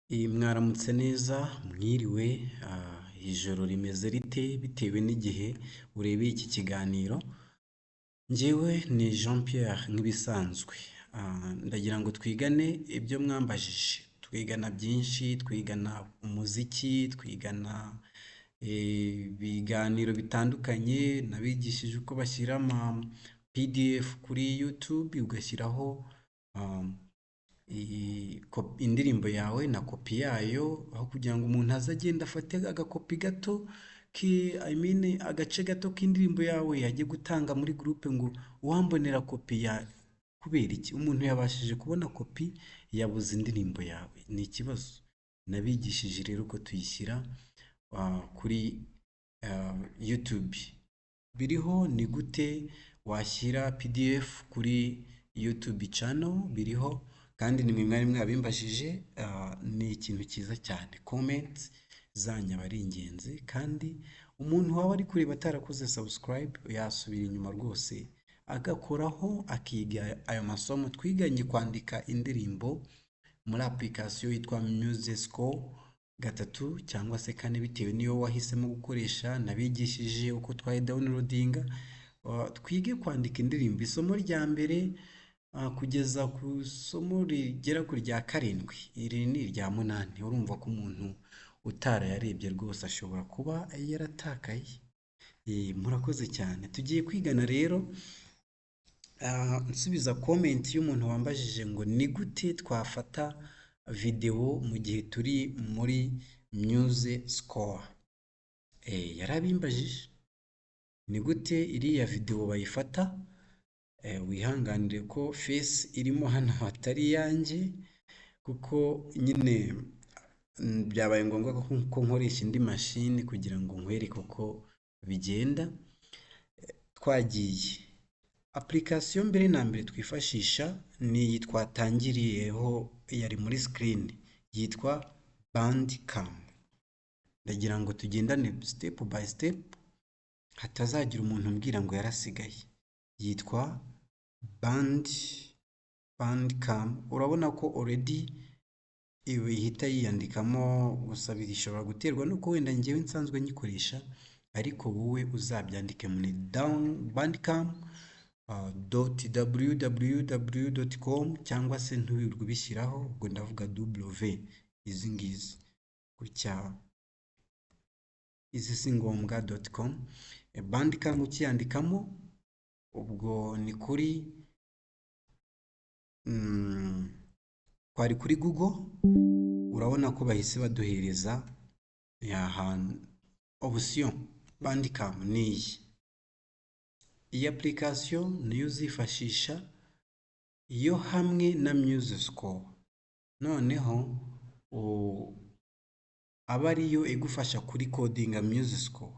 Mwaramutse neza mwiriwe ijoro rimeze rite bitewe n'igihe urebeye iki kiganiro. Njyewe ni Jean Pierre nk'ibisanzwe. Ndagira ngo twigane ibyo mwambajije, twigana byinshi, twigana umuziki, twigana ibiganiro bitandukanye, nabigishije uko bashyira ama PDF kuri YouTube ugashyiraho indirimbo yawe na kopi yayo, aho kugira ngo umuntu aze agenda afate agakopi gato agace gato k'indirimbo yawe yajye gutanga muri groupe ngo uwambonera kopi ya. Kubera iki? Umuntu yabashije kubona kopi yabuze indirimbo yawe, ni ikibazo. Nabigishije rero ko tuyishyira kuri YouTube. Biriho ni gute washyira PDF kuri YouTube channel, biriho kandi ni mwari mwabimbashije. Ni ikintu cyiza cyane. Comments zanyu aba ari ingenzi, kandi umuntu waba ari kureba atarakoze subscribe yasubira inyuma rwose agakoraho akiga ayo masomo twiganye kwandika indirimbo muri application yitwa MUSESCORE-3 cyangwa se 4 bitewe niyo wahisemo gukoresha. Nabigishije uko twayi downloadinga twige kwandika indirimbo. Isomo rya mbere kugeza ku isomo rigera ku rya 7, iri ni irya 8. Urumva ko umuntu utarayarebye rwose ashobora kuba yaratakaye. Murakoze cyane. Tugiye kwigana rero nsubiza comment y'umuntu wambajije ngo ni gute twafata video mu gihe turi muri MUSESCORE. Yarabimbajije ni gute iriya video bayifata. Wihanganire ko face irimo hano hatari yanjye, kuko nyine byabaye ngombwa ko nkoresha indi mashini kugira ngo nkwereke uko bigenda. Twagiye application mbere na mbere twifashisha ni iyi twatangiriyeho yari muri screen, yitwa bandcam. Ndagira ngo tugendane step by step hatazagira umuntu umbwira ngo yarasigaye. Yitwa bandcam. Urabona ko already ihita yiyandikamo, gusa bishobora guterwa nuko wenda njyewe nsanzwe nyikoresha, ariko wowe uzabyandike muri bandcam.www.com cyangwa se ntubirirwe ubishyiraho, ubwo ndavuga w izi ngizi gutya, izi si ngombwa .com. Bandcam ukiyandikamo ubwo ni kuri twari kuri Google. Urabona ko bahise baduhereza ahantu option bandcam niyi. Iyi application niyo uzifashisha iyo hamwe na MUSESCORE, noneho aba ariyo igufasha kuri codinga MUSESCORE.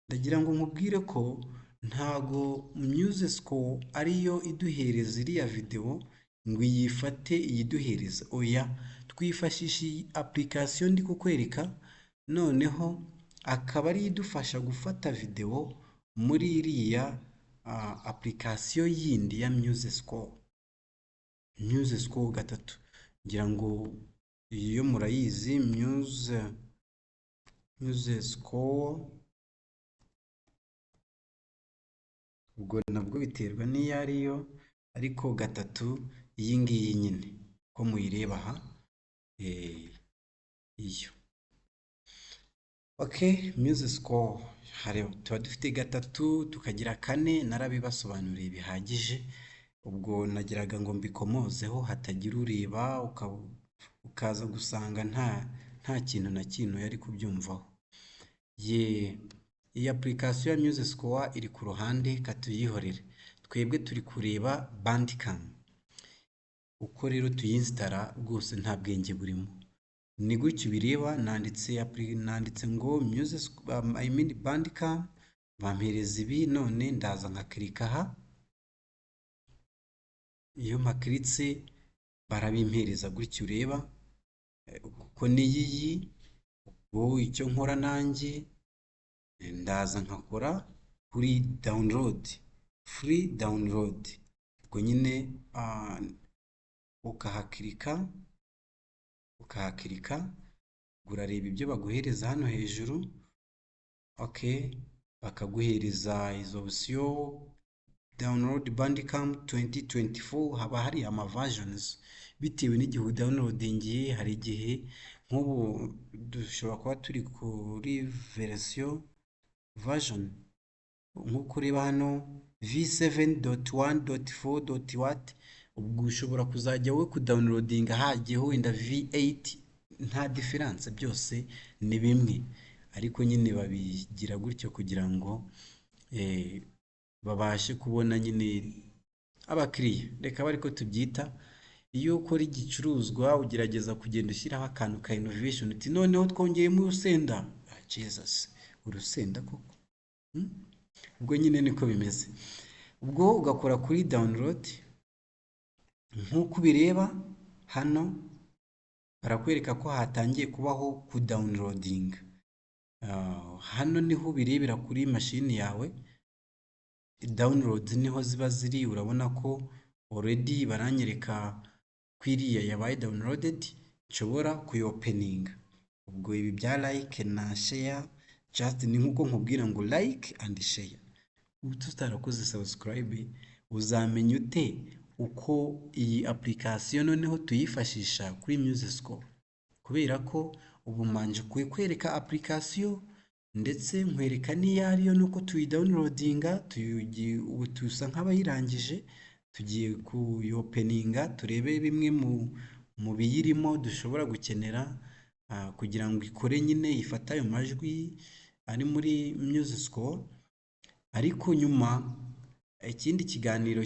Ndagira ngo nkubwire ko ntago MUSESCORE ariyo iduhereza iriya video ngo yifate iyiduhereza. Oya, twifashisha iyi application ndi kukwereka, noneho akaba ari idufasha gufata video muri iriya application yindi ya MUSESCORE-3. ngira ngo iyo murayizi MUSESCORE, ubwo nabwo biterwa n'iyo ariyo, ariko 3 iyi ngiyi nyine ko muyireba aha. Iyo MUSESCORE tuba dufite 3 tukagira 4. Narabibasobanuriye bihagije, ubwo nagiraga ngo mbikomozeho hatagira ureba ukaza gusanga nta kintu na kintu yari kubyumvaho. Iyi application ya MUSESCORE iri ku ruhande, katuyihorere. Twebwe turi kureba bandcam. Uko rero tuyinstara rwose nta bwenge burimo. Ni gutyo bireba, nanditse ngo bandcam, bampereza ibi, none ndaza nkakirika aha. Iyo mpakiritse barabimpereza gutyo ureba, kuko niyi wowe icyo nkora nanjye ndaza nkakora kuri download, free download. Ubwo nyine ukahakirika ukahakirika, urareba ibyo baguhereza hano hejuru. Okay, bakaguhereza izo option download bandcam 2024. Haba hari ama versions bitewe n'igihe downloadingiye. Hari igihe nk'ubu dushobora kuba turi kuri version nk'uko ureba hano v7.1.4. ubwo ushobora kuzajya wowe kudownloadinga hagiyeho wenda v8, nta difference, byose ni bimwe, ariko nyine babigira gutyo kugira ngo babashe kubona nyine abakiriya, reka bari ko tubyita. Iyo ukora igicuruzwa ugerageza kugenda ushyiraho akantu ka innovation, uti noneho twongeyemo urusenda. Jesus, urusenda koko! ubwo nyine niko bimeze. Ubwo ugakora kuri download nk'uko ubireba hano, barakwereka ko hatangiye kubaho kudownloading. Hano niho ubirebera kuri mashini yawe, downloads niho ziba ziri. Urabona ko already baranyereka ko iriya yabaye downloaded, nshobora kuyopeninga. Ubwo ibi bya like na share just ni nkuko nkubwira ngo like and share. Ubu tutarakoze subscribe, uzamenya ute uko iyi application noneho tuyifashisha kuri MUSESCORE? Kubera ko ubu manje kwereka application ndetse nkwereka n'iyo ariyo nuko tuyidownloadinga. Ubu tusa nk'abayirangije, tugiye kuyopeninga turebe bimwe mu biyirimo dushobora gukenera kugira ngo ikore nyine ifata ayo majwi ari muri MUSESCORE. Ariko nyuma ikindi kiganiro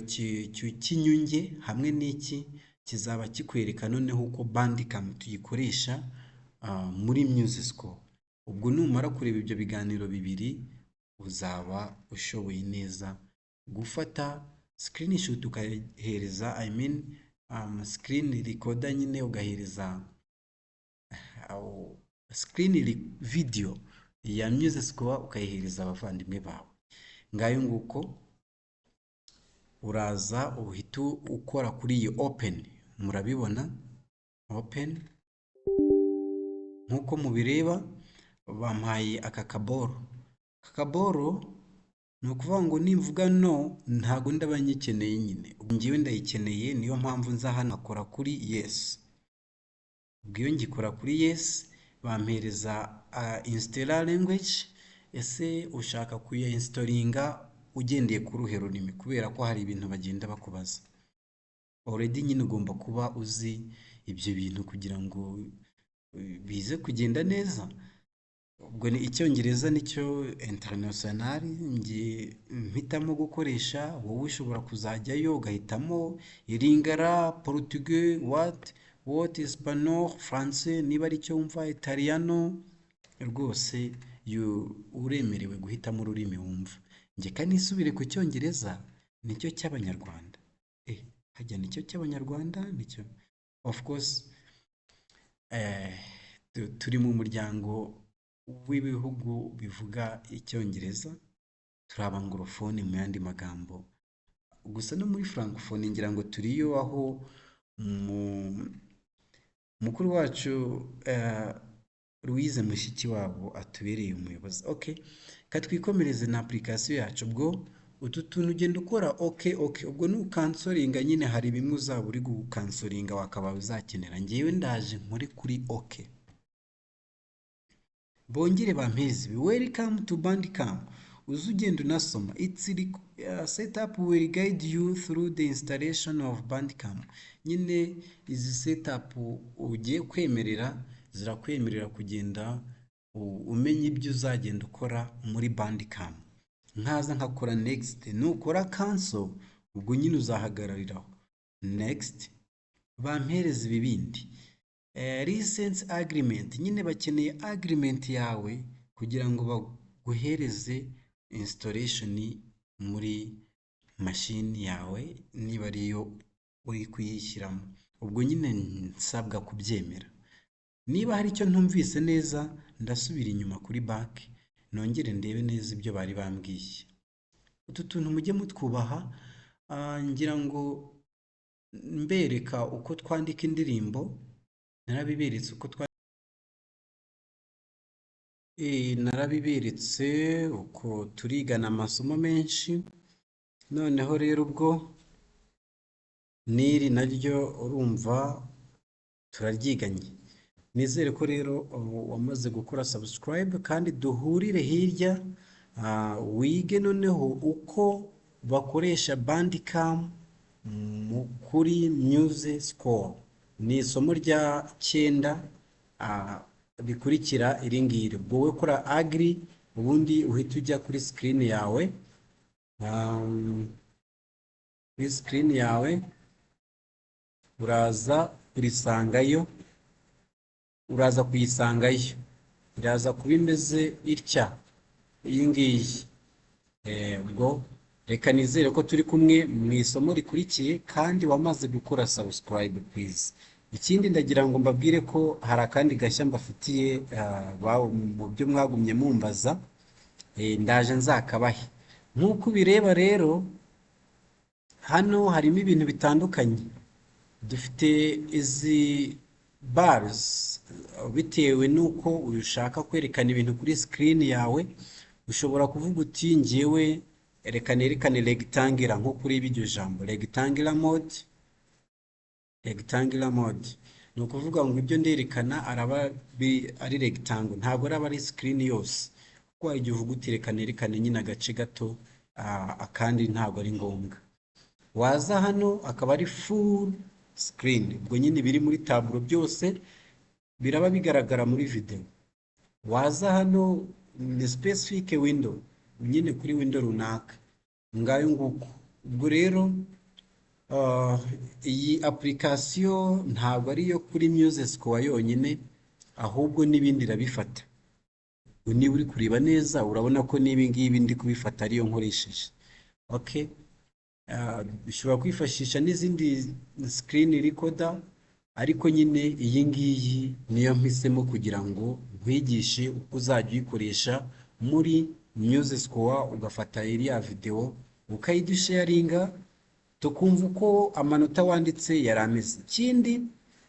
cy'inyunge hamwe n'iki kizaba kikwereka noneho uko bandcam tuyikoresha muri MUSESCORE. Ubwo numara kureba ibyo biganiro bibiri, uzaba ushoboye neza gufata screenshot ukahereza, screen recorder nyine, ugahereza screen video ya MUSESCORE ukayihereza abavandimwe bawe. Ngayo nguko uraza uhita ukora kuri iyi open. Murabibona open nkuko mubireba, bampaye aka kaboro. Ni ukuvuga ngo nimvuga no, ntago ndaba nyikeneye nyine, ngiwe ndayikeneye, niyo mpamvu nza hano akora kuri yes. Ubwo iyo ngikora kuri yes, bampereza install language. Ese ushaka kuya installinga ugendeye ku ruhe rurimi? Kubera ko hari ibintu bagenda bakubaza. Already nyine ugomba kuba uzi ibyo bintu kugira ngo bize kugenda neza. Ubwo ni Icyongereza nicyo international ngiye mpitamo gukoresha. Wowe ushobora kuzajyayo ugahitamo Iringara, Portugais, what Espanol, France, niba ari cyo wumva, Italiano. Rwose uremerewe guhitamo ururimi wumva. Njye kandi nisubire ku Cyongereza, nicyo cy'Abanyarwanda. Hajya nicyo cy'Abanyarwanda, nicyo of course turi mu muryango w'ibihugu bivuga Icyongereza, turi abangorofone mu yandi magambo. Gusa no muri francophone ngira ngo turiyo, aho mukuru wacu Louise Mushikiwabo atubereye umuyobozi. Okay, katwikomereze na application yacu. Ubwo utu tuntu ugenda ukora okay. Ubwo nukansoringa nyine hari bimwe uzaba uri gukansoringa wakaba uzakenera. Ngewe ndaje nkore kuri okay. Bongere bampezi, welcome to bandcam. Uzugenda unasoma. It's setup will guide you through the installation of bandcam. Nyine izi setup ugiye kwemerera, zirakwemerera kugenda umenya ibyo uzagenda ukora muri bandcam. Nkaza nkakora next, nukora cancel, ubwo nyine uzahagarariraho next. Bampereza ibibindi. Recent agreement, nyine bakeneye agreement yawe kugira ngo baguhereze installation muri machine yawe, niba ariyo uri kuyishyiramo. Ubwo nyine nsabwa kubyemera. Niba hari icyo ntumvise neza, ndasubira inyuma kuri back, nongere ndebe neza ibyo bari bambwiye. Utu tuntu mujye mutwubaha. Ngira ngo mbereka uko twandika indirimbo. narabiberetse uko narabiberetse uko turigana amasomo menshi, noneho rero ubwo n'iri naryo urumva turaryiganye. Nizere ko rero wamaze gukora subscribe kandi duhurire hirya, wige noneho uko bakoresha bandcam kuri MUSESCORE. Ni isomo rya 9 bikurikira iri ngiri. Ubwo wowe kora agri, ubundi uhita ujya kuri screen yawe, kuri screen yawe uraza kurisangayo, uraza kuyisangayo, iraza kuba imeze itya, iyi ngiyi. Ubwo reka nizere ko turi kumwe mu isomo rikurikiye kandi wamaze gukora subscribe please. Ikindi ndagira ngo mbabwire ko hari akandi gashya mbafitiye mu byo mwagumye mumbaza, ndaje nzakabahe. Nk'uko ubireba rero hano harimo ibintu bitandukanye. Dufite izi bars bitewe nuko ushaka kwerekana ibintu kuri screen yawe. Ushobora kuvuga uti ngewe erekane rectangular, nko kuri iryo jambo rectangular mode. Ni ukuvuga ngo ibyo nderekana araba ari rectangle, ntabwo araba ari screen yose, kuko igihe uvuga uti erekane nyine agace gato, akandi ntabwo ari ngombwa. Waza hano akaba ari full screen, ubwo nyine biri muri tableau byose biraba bigaragara muri video. Waza hano ni specific window, nyine kuri window runaka, ngayo nguko. Ubwo rero iyi application ntabwo ari yo kuri MUSESCORE yonyine, ahubwo n'ibindi irabifata. Niba uri kureba neza urabona ko n'ibi ngibi ndi kubifata ariyo nkoresheje. Okay, ushobora kwifashisha n'izindi screen recorder, ariko nyine iyi ngiyi niyo mpisemo kugira ngo nkwigishe uko uzajya uyikoresha muri MUSESCORE, ugafata iriya video ukayidusharinga, tukumva uko amanota wanditse yari ameze. Ikindi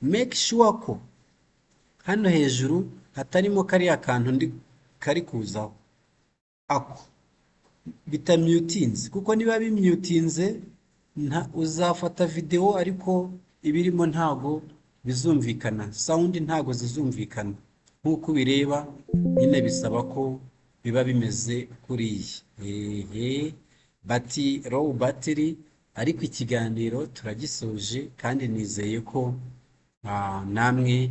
make sure ko hano hejuru hatarimo kariya kantu kari kuzaho, ako bitamutinze, kuko niba bimutinze uzafata video ariko ibirimo ntago bizumvikana, sound ntago zizumvikana. Nk'uko bireba nyine bisaba ko biba bimeze kuri iyi low battery. Ariko ikiganiro turagisoje kandi nizeye ko namwe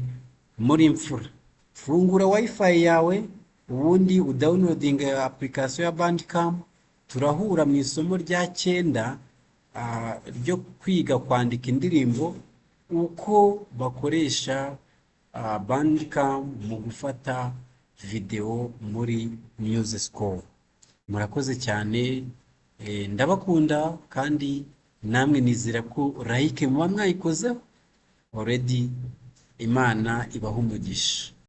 muri imfura. Fungura wifi yawe ubundi udownloading application ya bandcam. Turahura mu isomo rya 9 ryo kwiga kwandika indirimbo, uko bakoresha bandcam mu gufata video muri MUSESCORE. Murakoze cyane, ndabakunda kandi namwe nizera ko like muba mwayikozeho already. Imana ibaha umugisha.